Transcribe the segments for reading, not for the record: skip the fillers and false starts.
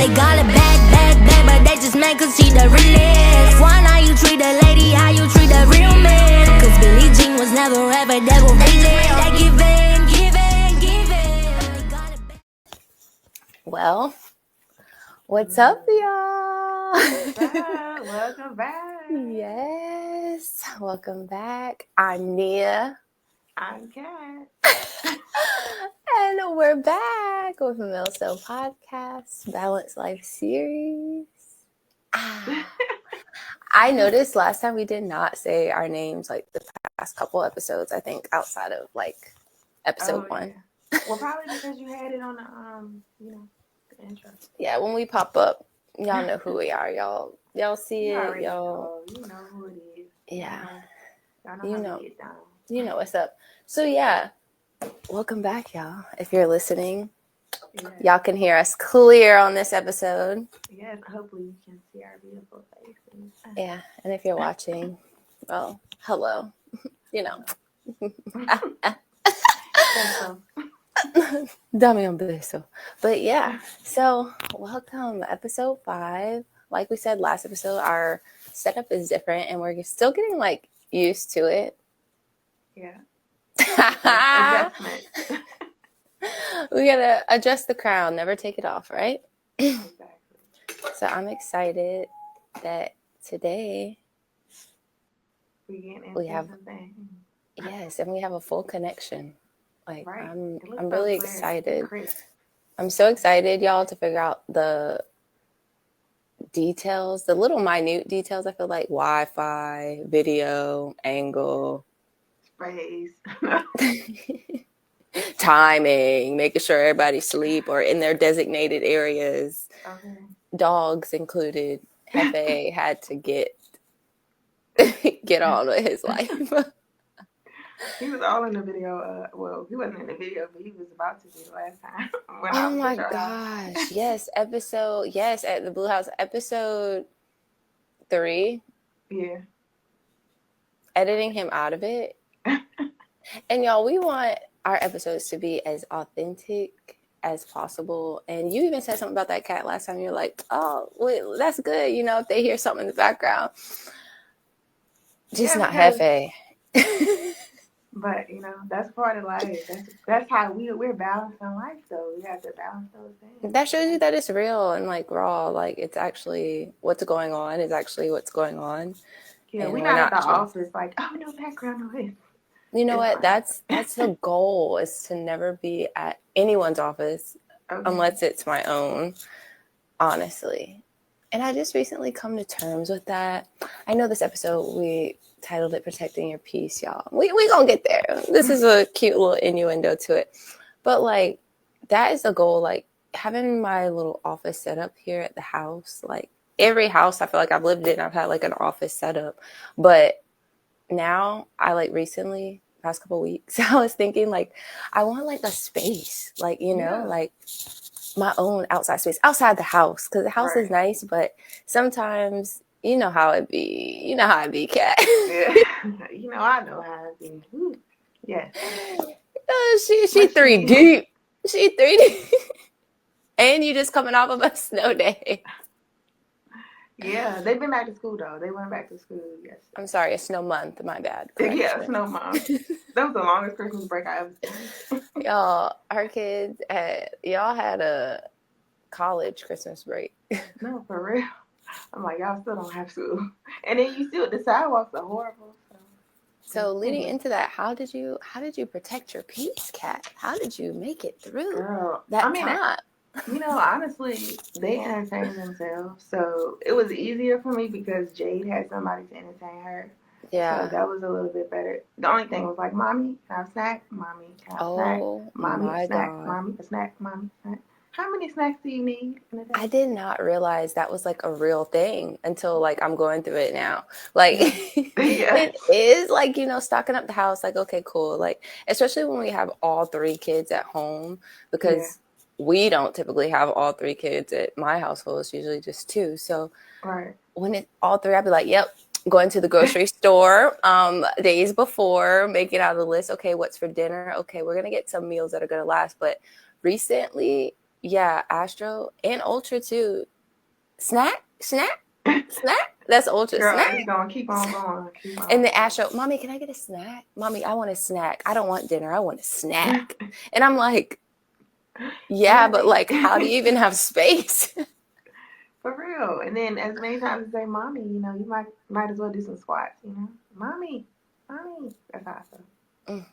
They got it bad, but they just mad cause she the realest. Why not you treat a lady how you treat a real man? Cause Billie Jean was never ever that will be there. They give in. They got it bad. Well, what's up, y'all? Welcome back. Yes, welcome back. I'm Nia. I'm Kat. And we're back with a Milestone Podcast, Balanced Life Series. I noticed last time we did not say our names like the past couple episodes, I think, outside of like episode 1. Yeah. Well, probably because you had it on the the intro. Yeah, when we pop up, y'all know who we are. Y'all see You it, already y'all. know. You know who it is. Yeah. Y'all know how to get down. You know what's up. So yeah, welcome back, y'all. If you're listening, y'all can hear us clear on this episode. Yes, hopefully you can see our beautiful faces. Yeah, and if you're watching, well, hello. You know. Dame un beso. But yeah, so welcome, episode 5. Like we said last episode, our setup is different and we're still getting like used to it. Yeah. Adjustment. We gotta adjust the crown, never take it off, right? Exactly. So I'm excited that today we have yes, and we have a full connection. Like right. I'm really excited. I'm so excited, y'all, to figure out the details, the little minute details. I feel like Wi-Fi, video, angle, space, timing, making sure everybody's asleep or in their designated areas. Okay. Dogs included. Hefe had to get on with his life. He was all in the video. Well, he wasn't in the video, but he was about to be the last time. Oh my gosh. Yes. At the Blue House, episode 3. Yeah. Editing him out of it. And y'all, we want our episodes to be as authentic as possible. And you even said something about that cat last time. You're like, oh, wait, that's good. You know, if they hear something in the background. Just not Hefe. But, that's part of life. That's how we're balancing life, though. We have to balance those things. That shows you that it's real and, like, raw. Like, it's actually what's going on is actually what's going on. Yeah, we're not at the office like, oh, no background noise. You know what? That's the goal, is to never be at anyone's office unless it's my own, honestly. And I just recently come to terms with that. I know this episode, we titled it Protecting Your Peace, y'all. We gonna get there. This is a cute little innuendo to it. But, like, that is the goal. Like, having my little office set up here at the house. Like, every house I feel like I've lived in, I've had, like, an office set up. But now, I, like, recently, past couple weeks, I was thinking, like, I want, like, a space. Like, like, my own outside space outside the house, because the house is nice, but sometimes you know how it be. You know how it be, Kat. Yeah, I know how it be. Ooh. Yeah. She 3 deep. She 3 deep. And you just coming off of a snow day. Yeah, they've been back to school though. They went back to school yesterday. I'm sorry, a snow month. My bad. Yeah, snow month. That was the longest Christmas break I ever seen. Y'all, our kids y'all had a college Christmas break. No, for real. I'm like, y'all still don't have school. And then the sidewalks are horrible. So leading into that, how did you protect your peace, Kat? How did you make it through that time? Honestly, they entertained themselves. So it was easier for me because Jade had somebody to entertain her. Yeah. So that was a little bit better. The only thing was like, Mommy, can I have a snack? Mommy, can I have a snack? Mommy, a snack. God. Mommy, a snack. Mommy, a snack. How many snacks do you need in a day? I did not realize that was like a real thing until like I'm going through it now. Like it is like, stocking up the house. Like, okay, cool. Like, especially when we have all 3 kids at home, because we don't typically have all 3 kids at my household. It's usually just 2. So when it's all 3, I'd be like, yep, going to the grocery store days before, make it out of the list. Okay, what's for dinner? Okay, we're going to get some meals that are going to last. But recently, Yeah, Astro and Ultra too. Snack. That's Ultra. Girl, Snack. it's gonna keep on going. And the Astro, Mommy, can I get a snack? Mommy, I want a snack. I don't want dinner. I want a snack. And I'm like, yeah, but like, how do you even have space? For real. And then as many times as they mommy, you know, you might as well do some squats, you know. Mommy. That's awesome.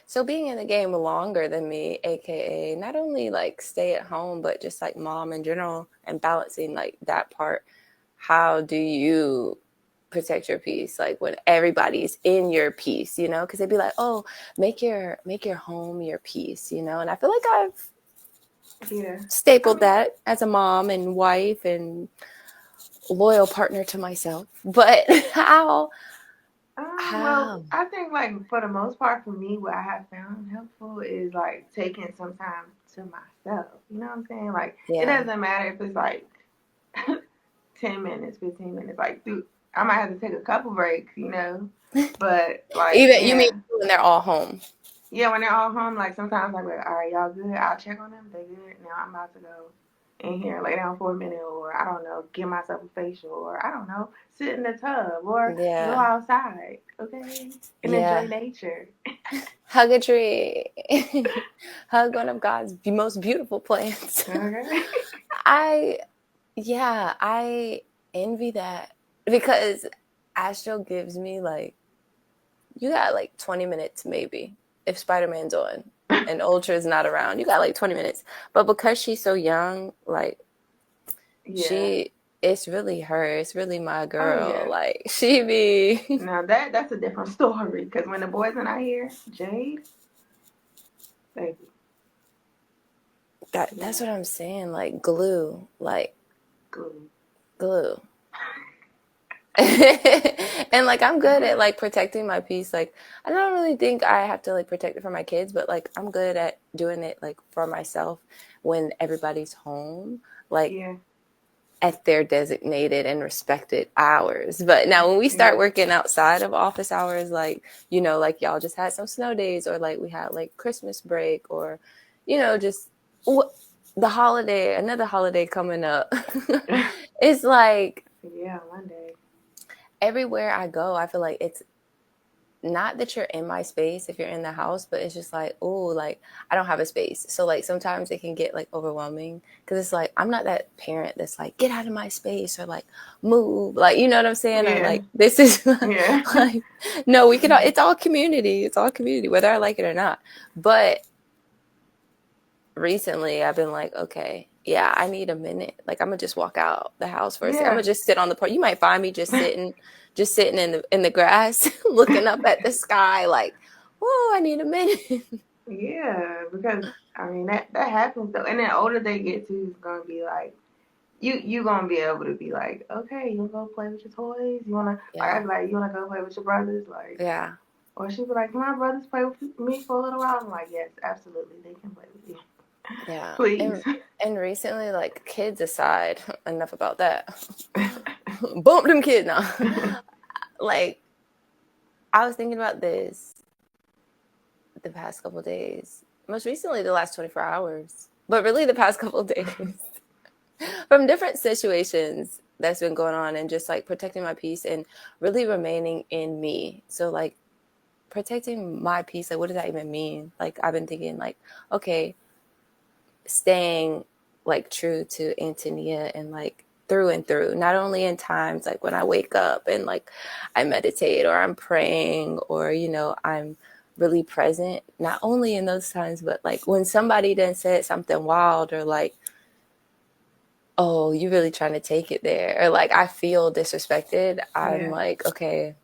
So being in the game longer than me, aka not only like stay at home, but just like mom in general and balancing like that part, how do you protect your peace like when everybody's in your peace, you know? Because they'd be like, oh, make your home your peace, you know? And I feel like I've stapled that as a mom and wife and loyal partner to myself. But how? Well, I think like for the most part for me, what I have found helpful is like taking some time to myself. You know what I'm saying? Like it doesn't matter if it's like 10 minutes, 15 minutes. Like I might have to take a couple breaks, you know. But like even you mean when they're all home? Yeah, when they're all home, like sometimes I'm like, all right, y'all good? I'll check on them. They good? Now I'm about to go in here, lay down for a minute, or I don't know, give myself a facial, or I don't know, sit in the tub, or go outside, okay, and enjoy nature. Hug a tree, hug one of God's most beautiful plants. Okay. I envy that because Astro gives me like, you got like 20 minutes maybe if Spider-Man's on and Ultra is not around. You got like 20 minutes. But because she's so young, like it's really her. It's really my girl. Oh, yeah. Like she be. Now that's a different story because when the boys are not here, Jade, baby. That's what I'm saying. Like glue. Like glue. And like I'm good at like protecting my peace. Like I don't really think I have to like protect it for my kids, but like I'm good at doing it like for myself when everybody's home, like at their designated and respected hours. But now when we start working outside of office hours, like, you know, like y'all just had some snow days or like we had like Christmas break or, you know, just another holiday coming up. It's like Monday. Everywhere I go, I feel like it's not that you're in my space if you're in the house, but it's just like, oh, like I don't have a space. So like sometimes it can get like overwhelming because it's like I'm not that parent that's like get out of my space or like move, like you know what I'm saying? Or like this is like no, we can. It's all community. It's all community, whether I like it or not. But recently, I've been like, okay, yeah, I need a minute. Like I'm gonna just walk out the house for a second. I'm gonna just sit on the porch. You might find me just sitting in the grass, looking up at the sky, like, oh, I need a minute. Yeah, because I mean that happens though. And the older they get to, it's gonna be like you gonna be able to be like, okay, you wanna go play with your toys? You wanna like I'd be like, you wanna go play with your brothers? Like Or she'd be like, can my brothers play with me for a little while? I'm like, yes, absolutely, they can play with you. Yeah. Please. And recently, like kids aside, enough about that. Bump them kids now. Like, I was thinking about this the past couple of days. Most recently, the last 24 hours. But really, the past couple of days. From different situations that's been going on and just, like, protecting my peace and really remaining in me. So, like, protecting my peace, like, what does that even mean? Like, I've been thinking, like, okay, staying like true to Antonia and like through and through, not only in times like when I wake up and like I meditate or I'm praying or, you know, I'm really present, not only in those times, but like when somebody then said something wild or like, oh, you really trying to take it there, or like I feel disrespected, I'm like, okay,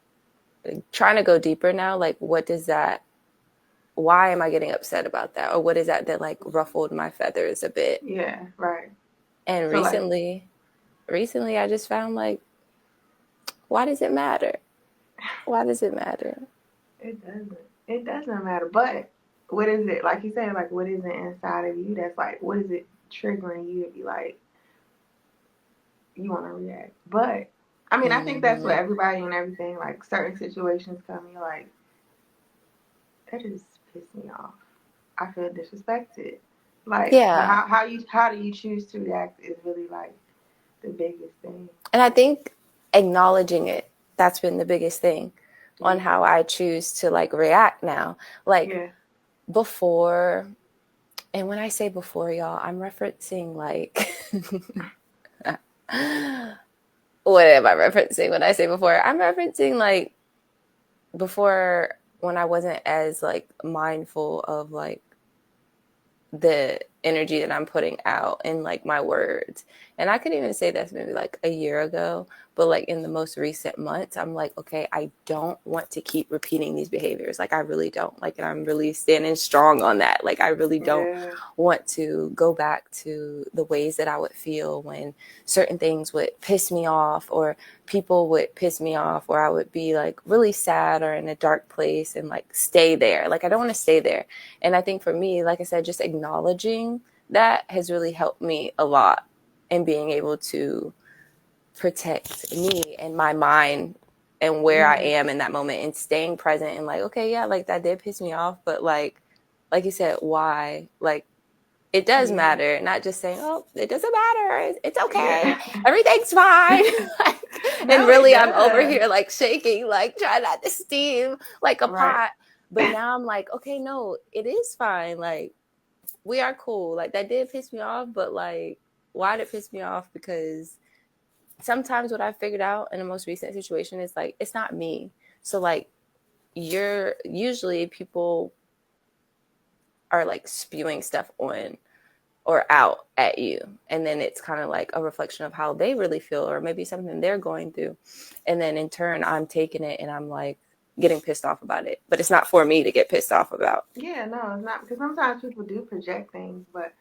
trying to go deeper now. Like, what does that, why am I getting upset about that? Or what is that like ruffled my feathers a bit? Yeah, right. And so recently I just found like, why does it matter? Why does it matter? It doesn't. It doesn't matter. But what is it, like you said, like what is it inside of you that's like, what is it triggering you to be like, you want to react? But I mean, I think that's what everybody and everything, like certain situations come, you're like, that just pissed me off. I feel disrespected. Like, but how do you choose to react is really like the biggest thing. And I think acknowledging it, that's been the biggest thing on how I choose to like react now. Like before, and when I say before, y'all, I'm referencing like what am I referencing when I say before? I'm referencing like before when I wasn't as like mindful of like the energy that I'm putting out in like my words. And I could even say that's maybe like a year ago, but like in the most recent months, I'm like, okay, I don't want to keep repeating these behaviors. Like I really don't. Like, and I'm really standing strong on that. Like I really don't want to go back to the ways that I would feel when certain things would piss me off, or people would piss me off, or I would be like really sad or in a dark place and like stay there. Like I don't want to stay there. And I think for me, like I said, just acknowledging that has really helped me a lot in being able to protect me and my mind and where I am in that moment, and staying present and like, okay, yeah, like that did piss me off, but like you said, why? Like it does matter, not just saying, oh, it doesn't matter, it's okay, everything's fine. And really I'm over here like shaking, like trying not to steam like a pot. But now I'm like, okay, no, it is fine. Like we are cool. Like that did piss me off, but like why did it piss me off? Because sometimes what I figured out in the most recent situation is like it's not me. So like you're usually people are like spewing stuff on or out at you, and then it's kind of like a reflection of how they really feel, or maybe something they're going through, and then in turn I'm taking it and I'm like getting pissed off about it, but it's not for me to get pissed off about. No, it's not, because sometimes people do project things, but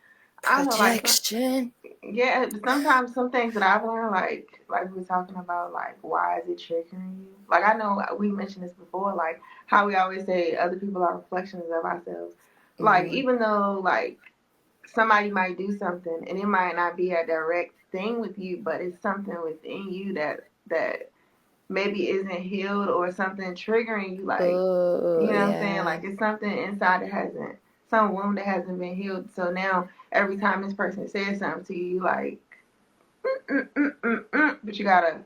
projection. Sometimes some things that I've learned, like we were talking about, like why is it triggering you? Like I know we mentioned this before, like how we always say other people are reflections of ourselves. Like even though like somebody might do something and it might not be a direct thing with you, but it's something within you that maybe isn't healed, or something triggering you, like you know what I'm saying? Like it's something inside that hasn't, some wound that hasn't been healed. So now every time this person says something to you, you like, but you gotta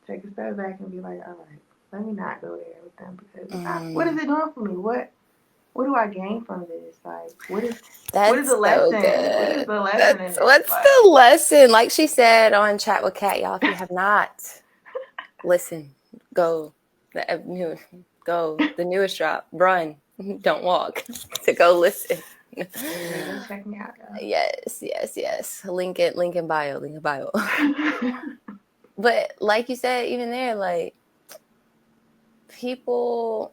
take a step back and be like, all right, let me not go there with them, because what is it doing for me? What do I gain from this? Like, what is the lesson? So what is the lesson in this? What's the lesson? Like she said on Chat with Kat, y'all, if you have not listened, go. The newest drop, run, don't walk, to go listen. Check me out, though. Yes. Link in bio. But like you said, even there, like people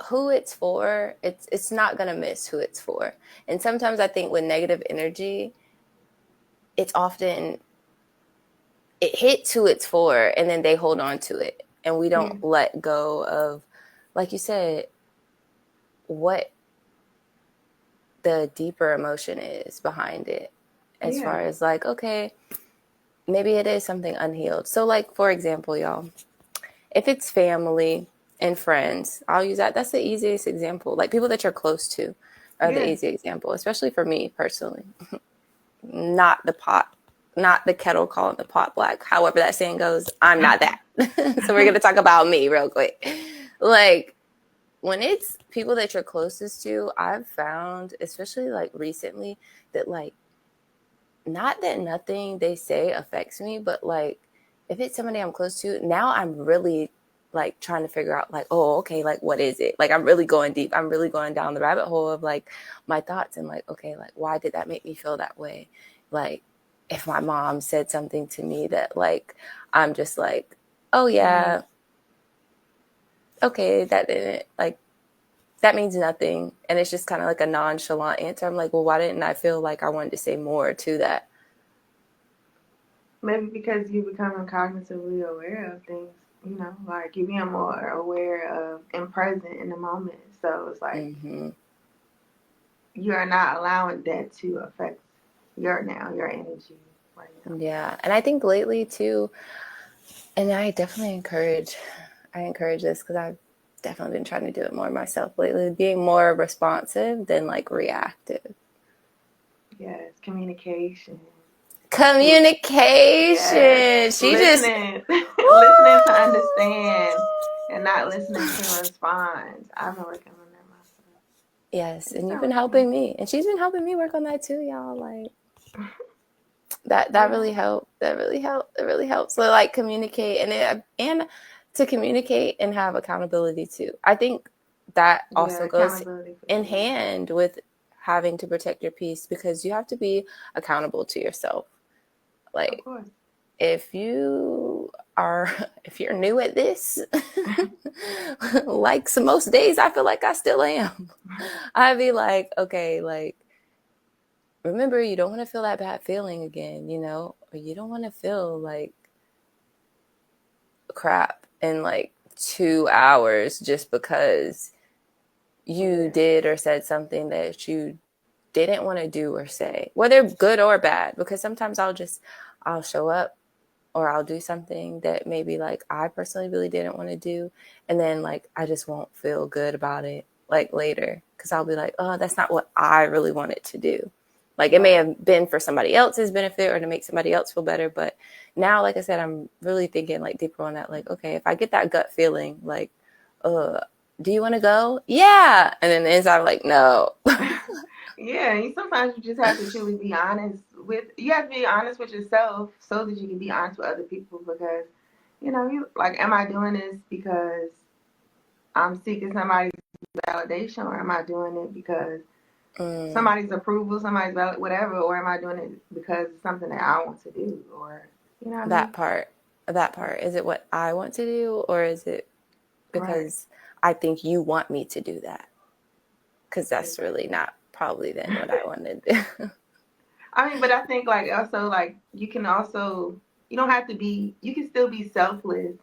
who it's for, it's not gonna miss who it's for. And sometimes I think with negative energy, it's often it hits who it's for, and then they hold on to it, and we don't let go of, like you said, what the deeper emotion is behind it, as far as like, okay, maybe it is something unhealed. So like, for example, y'all, if it's family and friends, I'll use that. That's the easiest example. Like people that you're close to are the easy example, especially for me personally. Not the kettle calling the pot black. However that saying goes, I'm not that. So we're going to talk about me real quick. Like when it's people that you're closest to, I've found, especially like recently, that like, not that nothing they say affects me, but like if it's somebody I'm close to, now I'm really like trying to figure out like, oh, okay, like what is it? Like I'm really going deep. I'm really going down the rabbit hole of like my thoughts, and like, okay, like why did that make me feel that way? Like if my mom said something to me that like, I'm just like, oh yeah, okay, that didn't, like, that means nothing. And it's just kind of like a nonchalant answer. I'm like, well, why didn't I feel like I wanted to say more to that? Maybe because you becoming cognitively aware of things, you know, like you being more aware of and present in the moment. So it's like you are not allowing that to affect your energy right now. Yeah. And I think lately too, and I definitely encourage this because definitely been trying to do it more myself lately, being more responsive than like reactive. Yes, communication. Yes. She listening, listening to understand and not listening to respond. I've been working on that myself. Yes, and you've been helping me, and she's been helping me work on that too, y'all. Like that really helped. That really helped. It really helps. So like communicate and to communicate and have accountability too. I think that also goes in hand with having to protect your peace, because you have to be accountable to yourself. Like, of course. if you're new at this, like, so most days I feel like I still am. I'd be like, okay, like, remember, you don't want to feel that bad feeling again, you know, or you don't want to feel like crap in like 2 hours just because you did or said something that you didn't want to do or say, whether good or bad, because sometimes I'll show up or I'll do something that maybe like I personally really didn't want to do. And then like, I just won't feel good about it like later, because I'll be like, oh, that's not what I really wanted to do. Like, it may have been for somebody else's benefit or to make somebody else feel better. But now, like I said, I'm really thinking like deeper on that. Like, okay, if I get that gut feeling, like, do you want to go? Yeah. And then the inside, I'm like, no. Yeah, sometimes you just have to truly be honest you have to be honest with yourself so that you can be honest with other people, because, you know, you like, am I doing this because I'm seeking somebody's validation, or am I doing it because somebody's approval, somebody's whatever, or am I doing it because it's something that I want to do, or, you know what I mean? That part. Is it what I want to do, or is it because I think you want me to do that? Because that's really not probably then what I want to do. I mean, but I think like also like you don't have to be, you can still be selfless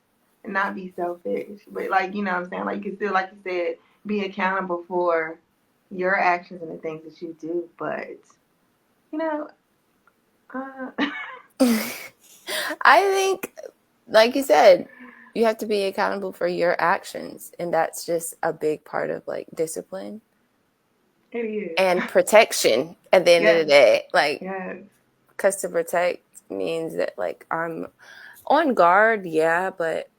and not be selfish. But like, you know what I'm saying? Like, you can still, like you said, be accountable for your actions and the things that you do. But, you know, I think, like you said, you have to be accountable for your actions. And that's just a big part of like discipline. It is. And protection at the end of the day. Like, because to protect means that like I'm on guard, yeah, but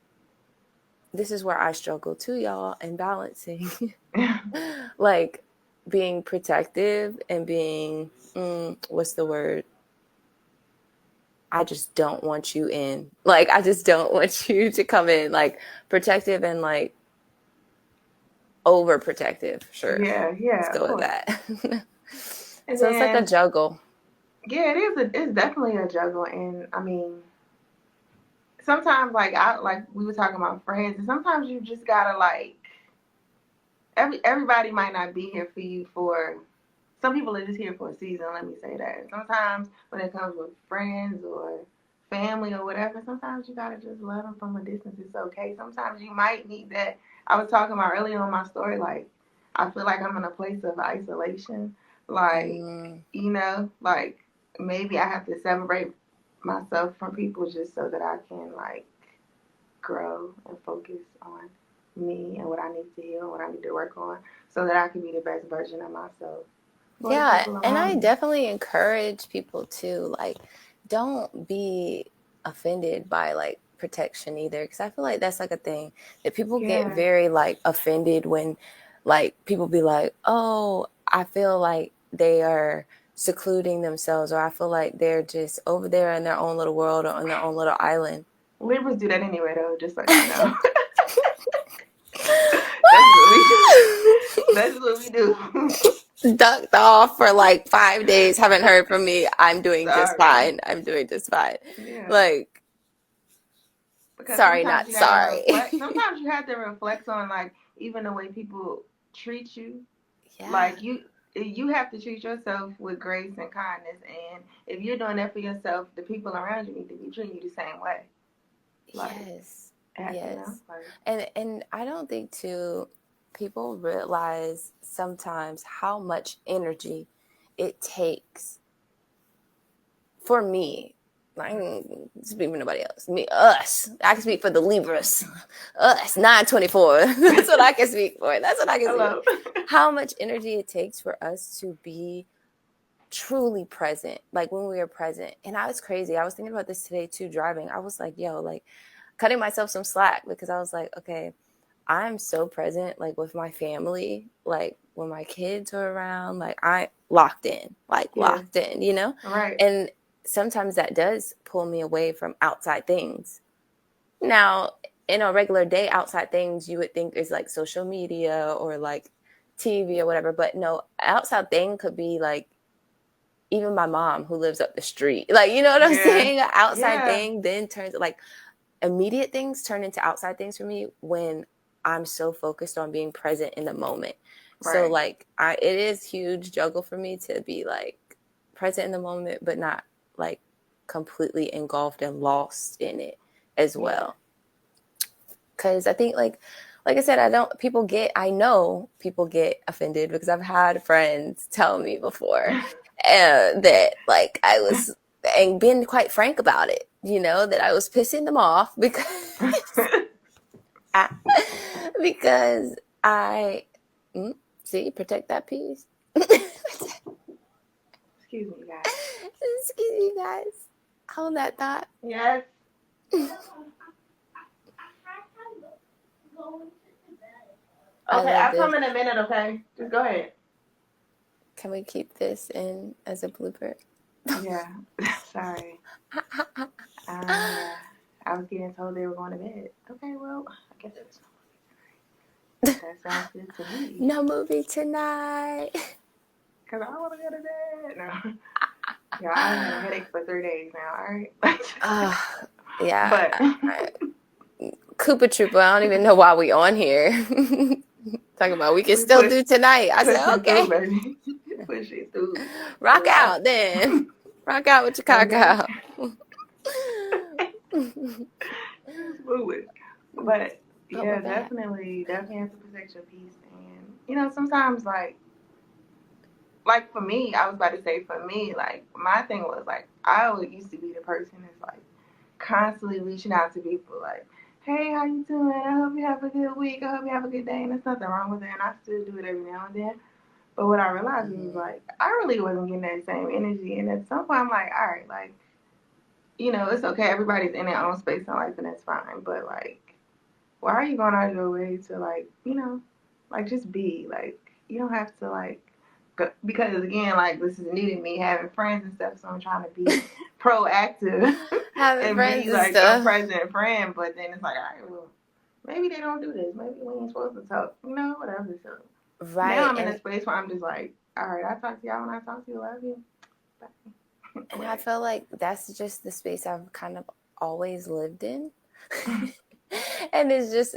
this is where I struggle too, y'all, and balancing. Like, being protective and being, what's the word? I just don't want you in. Like, I just don't want you to come in. Like, protective and like overprotective. Sure. Yeah. Let's go with that. And so it's like a juggle. Yeah, it is. It's definitely a juggle. And I mean, sometimes like we were talking about friends, and sometimes you just gotta like, everybody might not be here for you for, some people are just here for a season, let me say that. Sometimes when it comes with friends or family or whatever, sometimes you gotta just love them from a distance. It's okay. Sometimes you might need that. I was talking about earlier on my story, like, I feel like I'm in a place of isolation. Like, you know, like, maybe I have to separate myself from people just so that I can, like, grow and focus on me and what I need to heal, what I need to work on, so that I can be the best version of myself. Yeah, and I definitely encourage people to, like, don't be offended by, like, protection either, because I feel like that's, like, a thing that people get very, like, offended when, like, people be like, oh, I feel like they are secluding themselves, or I feel like they're just over there in their own little world or on their own little island. Libras do that anyway, though, just so you know. That's what we do. Ducked off for like 5 days, haven't heard from me. I'm doing just fine. Yeah. Like, because sorry, not sorry. Sometimes you have to reflect on, like, even the way people treat you. Yeah. Like, you have to treat yourself with grace and kindness, and if you're doing that for yourself, the people around you need to be treating you the same way. Like, yes. You know, like, and I don't think too, people realize sometimes how much energy it takes for me I can speak for nobody else. Us. I can speak for the Libras. Us, 924. That's what I can speak for. That's what I can speak. How much energy it takes for us to be truly present, like when we are present. And I was crazy. I was thinking about this today too, driving. I was like, yo, like cutting myself some slack, because I was like, okay, I'm so present, like with my family, like when my kids are around, like I locked in, you know? Right. And sometimes that does pull me away from outside things. Now, in a regular day, outside things you would think is like social media or like TV or whatever. But no, outside thing could be like even my mom who lives up the street. Like, you know what I'm saying? An outside thing then turns like immediate things turn into outside things for me when I'm so focused on being present in the moment. Right. So like it is huge juggle for me to be like present in the moment, but not like completely engulfed and lost in it as well. Cause I think like I said, I know people get offended because I've had friends tell me before that like I was, and been quite frank about it, you know, that I was pissing them off because I see, protect that piece. Excuse me, guys. Excuse me, guys. Hold that thought. Yes. Okay, I'll come in a minute, okay? Just go ahead. Can we keep this in as a blooper? Yeah. Sorry. I was getting told they were going to bed. Okay, well, I guess it's no movie tonight. That sounds good to me. No movie tonight. Because I want to go to bed. No. Yeah, I had a headache for 3 days now, all right? Yeah. But Koopa Troopa, I don't even know why we on here. Talking about we can still do tonight. I said, okay. Push it through. Rock out then. Rock out with your cock out. But yeah, definitely have to protect your peace. And you know, sometimes like for me, I was about to say for me, like my thing was like I always used to be the person that's like constantly reaching out to people like, hey, how you doing? I hope you have a good week. I hope you have a good day. And there's nothing wrong with it. And I still do it every now and then. But what I realized was like I really wasn't getting that same energy. And at some point I'm like, all right, like, you know, it's okay. Everybody's in their own space in life and that's fine. But like, why are you going out of your way to like, you know, like just be like, you don't have to like, because again, like this is new to me having friends and stuff. So I'm trying to be proactive and be like a present friend. But then it's like, all right, well, maybe they don't do this. Maybe we ain't supposed to talk, you know, whatever. So now I'm in a space where I'm just like, all right, I talk to y'all when I talk to you. Love you. Bye. And I feel like that's just the space I've kind of always lived in. And it's just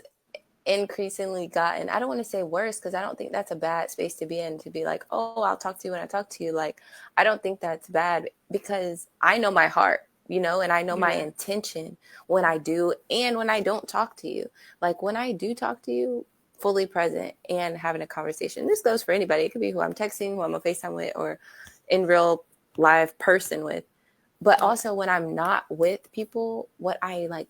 increasingly gotten, I don't want to say worse, because I don't think that's a bad space to be in, to be like, oh, I'll talk to you when I talk to you. Like, I don't think that's bad, because I know my heart, you know, and I know my intention when I do and when I don't talk to you. Like when I do talk to you, fully present and having a conversation. This goes for anybody. It could be who I'm texting, who I'm on FaceTime with, or in real live person with. But also when I'm not with people, what I like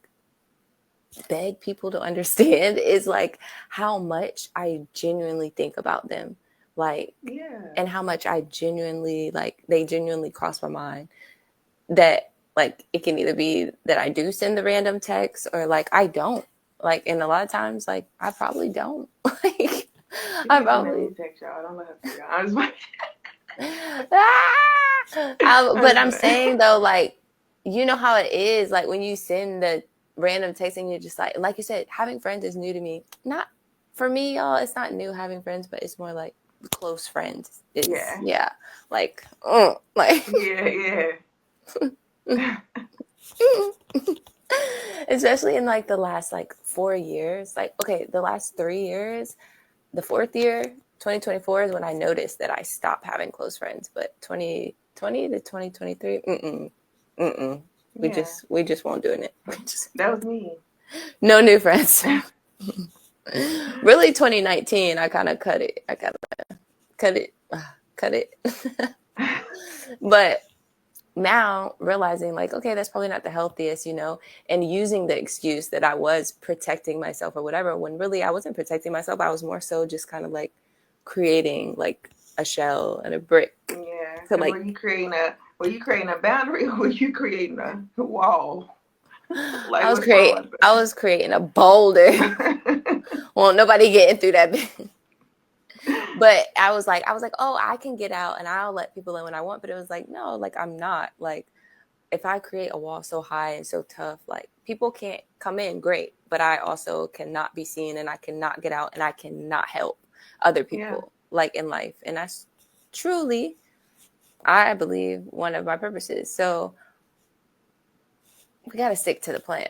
beg people to understand is like how much I genuinely think about them, like, and how much I genuinely like, they genuinely cross my mind. That like it can either be that I do send the random text or like I don't, like, and a lot of times like I probably don't. Like I probably text y'all. I don't let her see but I'm saying though, like, you know how it is, like when you send the random text and you're just like you said, having friends is new to me. Not for me, y'all, it's not new having friends, but it's more like close friends. It's, like especially in like the last like 4 years, like okay, the last 3 years, the fourth year, 2024 is when I noticed that I stopped having close friends. But 2020 to 2023, we just won't do it. That was me. No new friends. Really, 2019, I kind of cut it. Cut it. But now realizing like, okay, that's probably not the healthiest, and using the excuse that I was protecting myself or whatever, when really I wasn't protecting myself. I was more so just kind of like creating like a shell and a brick. Yeah. So like, were you creating a boundary, or were you creating a wall? Like, I was creating a boulder. Well, nobody getting through that bit. But I was like, oh, I can get out and I'll let people in when I want. But it was like, no, like I'm not. Like, if I create a wall so high and so tough, like people can't come in, great. But I also cannot be seen, and I cannot get out, and I cannot help other people like in life. And that's truly, I believe, one of my purposes. So we got to stick to the plan.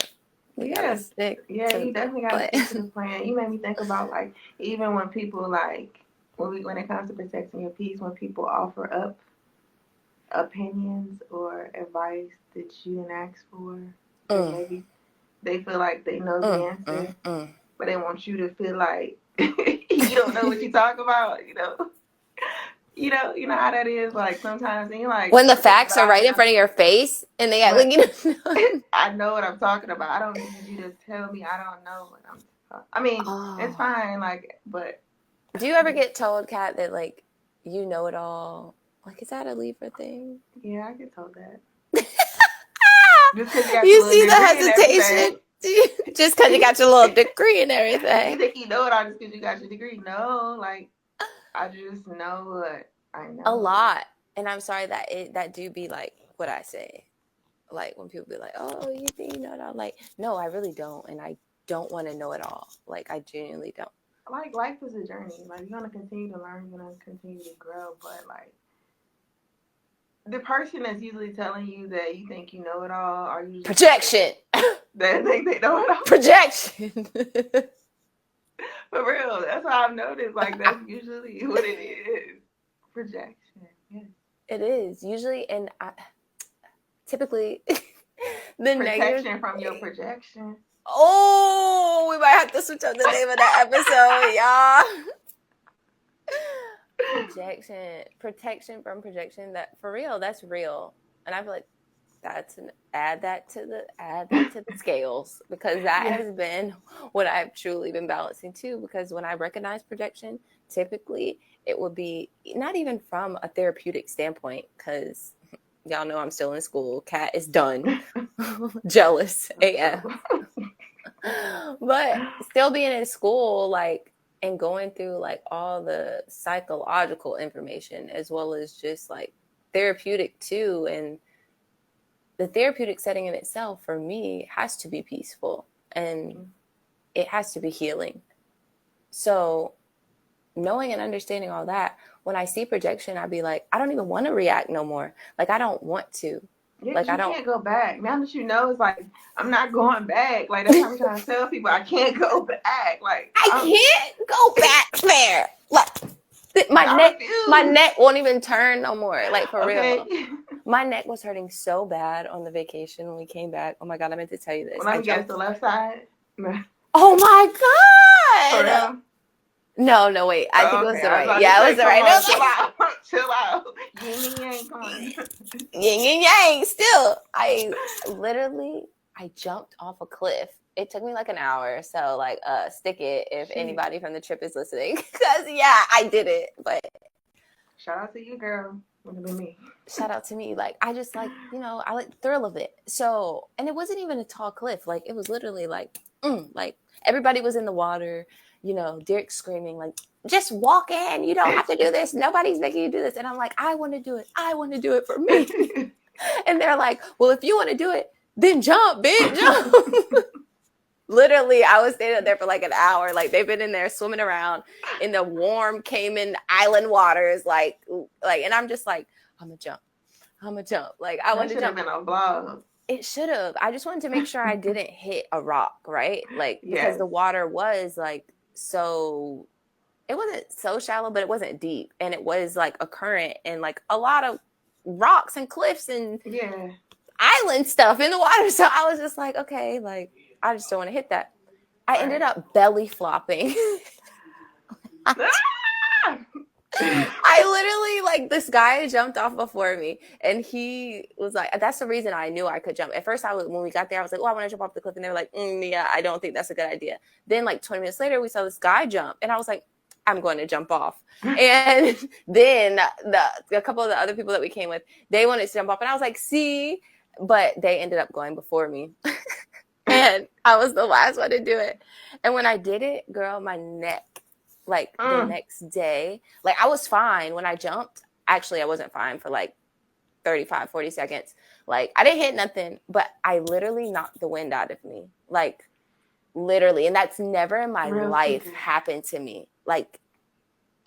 You definitely got to stick to the plan. You made me think about like, even when people like, when it comes to protecting your peace, when people offer up opinions or advice that you didn't ask for, maybe they feel like they know the answer, but they want you to feel like you don't know what you talk about. You know how that is. Like sometimes, and you're like, when the facts are right in front of your face, and they act like you know. I know what I'm talking about. I don't need you to tell me I don't know what I'm talking. I mean, it's fine. Like, but do you ever get told, Kat, that like you know it all? Like, is that a Libra thing? Yeah, I get told that. Just because you see the hesitation. Just because you got your little degree and everything. You think you know it all just because you got your degree? No, like I just know what I know. A lot, and I'm sorry that do be like what I say. Like when people be like, "Oh, you think you know it all?" Like, no, I really don't, and I don't want to know it all. Like, I genuinely don't. Like, life is a journey. Like, you're gonna continue to learn, you're gonna continue to grow, but like, the person that's usually telling you that you think you know it all are usually projection. They think they know it all. Projection. For real, that's how I've noticed. Like, that's usually what it is. Projection. Yes. It is usually, and typically the protection from your projection. Oh, we might have to switch up the name of that episode, y'all. Protection from projection. That for real, that's real. And I feel like add that to the scales, because that has been what I've truly been balancing too. Because when I recognize projection, typically it would be not even from a therapeutic standpoint, because y'all know I'm still in school. Kat is done. Jealous AF. But still being in school, like, and going through like all the psychological information as well as just like therapeutic too. And the therapeutic setting in itself for me has to be peaceful, and it has to be healing. So knowing and understanding all that, when I see projection, I'd be like, I don't even want to react no more. Like, I don't want to. Yeah, like, I can't go back. Now that you know, it's like, I'm not going back. Like, that's how I'm trying to tell people, I can't go back. Like, I can't go back there. Like, my neck won't even turn no more. Like, for real. My neck was hurting so bad on the vacation when we came back. Oh my God, I meant to tell you this. When I guess the left side. Oh my God. For real? No, wait. I think it was the right. Yeah, it was the right. No, chill out. Yin and yang, come on. Yin and yang. Still, I jumped off a cliff. It took me like an hour. So like, stick it if anybody from the trip is listening. Because I did it. But shout out to you, girl. Wouldn't have been me. Shout out to me. Like, I just like, I like the thrill of it. So, and it wasn't even a tall cliff. Like, it was literally like, like everybody was in the water. Derek screaming, like, just walk in. You don't have to do this. Nobody's making you do this. And I'm like, I want to do it. I want to do it for me. And they're like, well, if you want to do it, then jump, bitch, jump. Literally, I was standing there for like an hour. Like, they've been in there swimming around in the warm Cayman Island waters. Like, and I'm just like, I'm going to jump. Like, I want to jump. That should have been a vlog. It should have. I just wanted to make sure I didn't hit a rock, right? Like, because the water was like, so it wasn't so shallow, but it wasn't deep, and it was like a current and like a lot of rocks and cliffs and island stuff in the water. So I was just like, okay, like, I just don't want to hit that. I ended up belly flopping. I literally, like, this guy jumped off before me, and he was like, that's the reason I knew I could jump. At first, when we got there, I was like, oh, I want to jump off the cliff. And they were like, yeah, I don't think that's a good idea. Then, like, 20 minutes later, we saw this guy jump, and I was like, I'm going to jump off. And then a couple of the other people that we came with, they wanted to jump off, and I was like, see, but they ended up going before me. And I was the last one to do it. And when I did it, girl, my neck, like the next day, like I was fine when I jumped. Actually, I wasn't fine for like 35, 40 seconds. Like I didn't hit nothing, but I literally knocked the wind out of me. Like literally. And that's never in my life happened to me. Like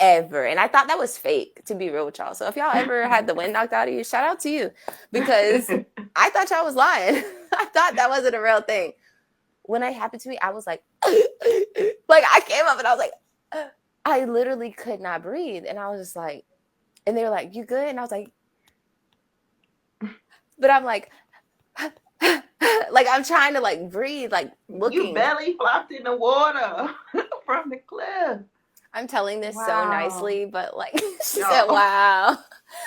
ever. And I thought that was fake, to be real with y'all. So if y'all ever had the wind knocked out of you, shout out to you, because I thought y'all was lying. I thought that wasn't a real thing. When it happened to me, I was like, like I came up and I was like, I literally could not breathe. And I was just like, and they were like, you good? And I was like, but I'm like, like I'm trying to like breathe, like looking. You belly flopped in the water from the cliff. I'm telling this so nicely, but like she said, wow.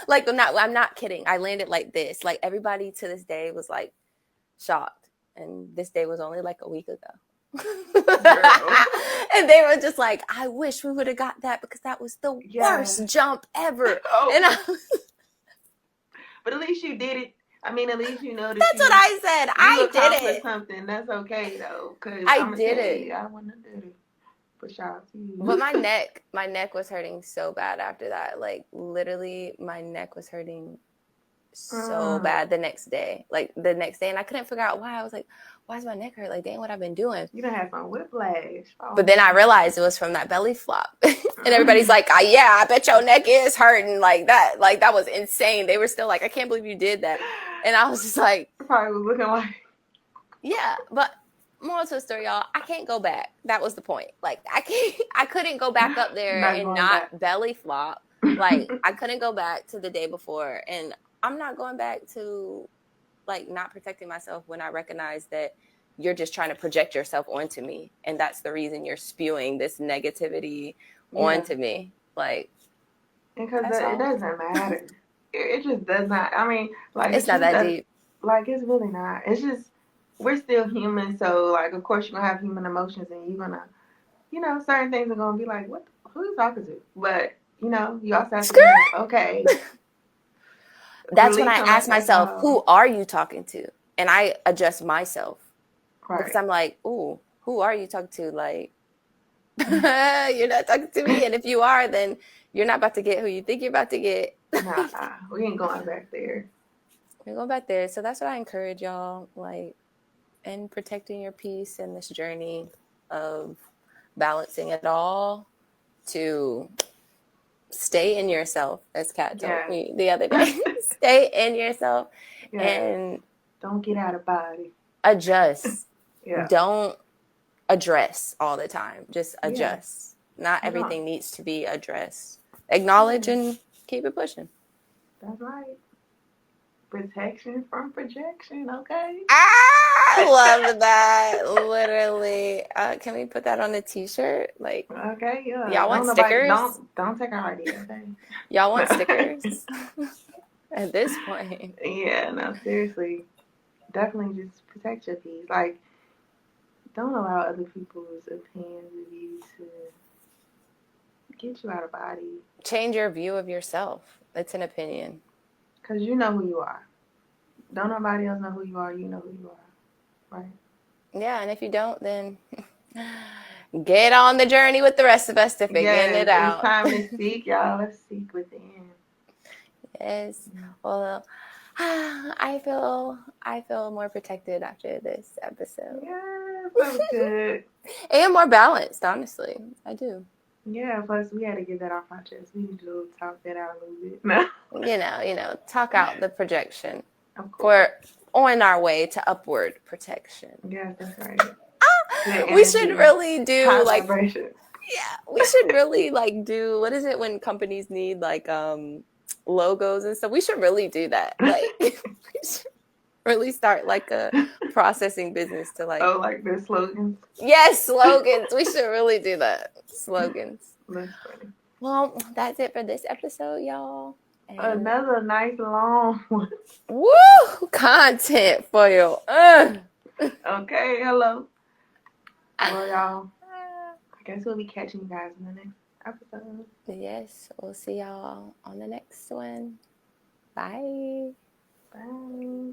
Like I'm not kidding. I landed like this. Like everybody to this day was like shocked. And this day was only like a week ago. And they were just like, I wish we would have got that, because that was the worst jump ever. And but at least you did it. I mean, at least you know that that's what I said. I did it. Something that's okay though, because I did it. I wouldn't have did it. But shout out to you. But my neck was hurting so bad after that. Like literally, my neck was hurting so bad the next day. And I couldn't figure out why. I was like, why is my neck hurt? Like, dang, what I've been doing. You done had some whiplash. But then I realized it was from that belly flop. And everybody's like, yeah, I bet your neck is hurting. Like that was insane. They were still like, I can't believe you did that. And I was just like, probably was looking like, yeah. But moral to the story, y'all, I can't go back. That was the point. Like I couldn't go back up there and not belly flop. Like I couldn't go back to the day before. And I'm not going back to like not protecting myself when I recognize that you're just trying to project yourself onto me. And that's the reason you're spewing this negativity onto me. Like, because it doesn't matter. It just does not. I mean, like, it's not that deep. Like, it's really not. It's just, we're still human. So, like, of course, you're going to have human emotions, and you're going to, you know, certain things are going to be like, who are you talking to? But, you know, you also have to be like, okay. That's when I ask myself, who are you talking to? And I adjust myself. Right. Because I'm like, ooh, who are you talking to? Like, you're not talking to me. And if you are, then you're not about to get who you think you're about to get. Nah, we ain't going back there. We're going back there. So that's what I encourage y'all, like, in protecting your peace in this journey of balancing it all, to stay in yourself, as Kat told me the other day. Stay in yourself and don't get out of body. Adjust. Don't address all the time. Just adjust. Not everything needs to be addressed. Acknowledge and keep it pushing. That's right. Protection from projection, okay? I love that. Literally. Can we put that on a t-shirt? Like, okay, yeah. Y'all want stickers? Don't take our idea, okay? Y'all want stickers? At this point. Yeah, no, seriously. Definitely just protect your peace. Like, don't allow other people's opinions of you to get you out of body. Change your view of yourself. It's an opinion. Because you know who you are. Don't nobody else know who you are. You know who you are. Right? Yeah, and if you don't, then get on the journey with the rest of us to figure it out. It's time to seek, y'all. Let's seek within. Yes. Well, I feel more protected after this episode. Yeah, so good. And more balanced, honestly. I do. Yeah, plus we had to get that off our chest. We need to talk that out a little bit. No. You know, talk out the projection. Of course. We're on our way to upward protection. Yeah, that's right. We should really do like vibration. Yeah, we should really like do, what is it when companies need like logos and stuff? We should really do that. Like we should really start like a processing business to like their slogans. Yes, slogans. We should really do that. Slogans. That's funny. Well, that's it for this episode, y'all. And another nice long one. Woo! Content for you. Okay, hello. Well, y'all, I guess we'll be catching you guys in the next episode. Yes, we'll see y'all on the next one. Bye. Bye.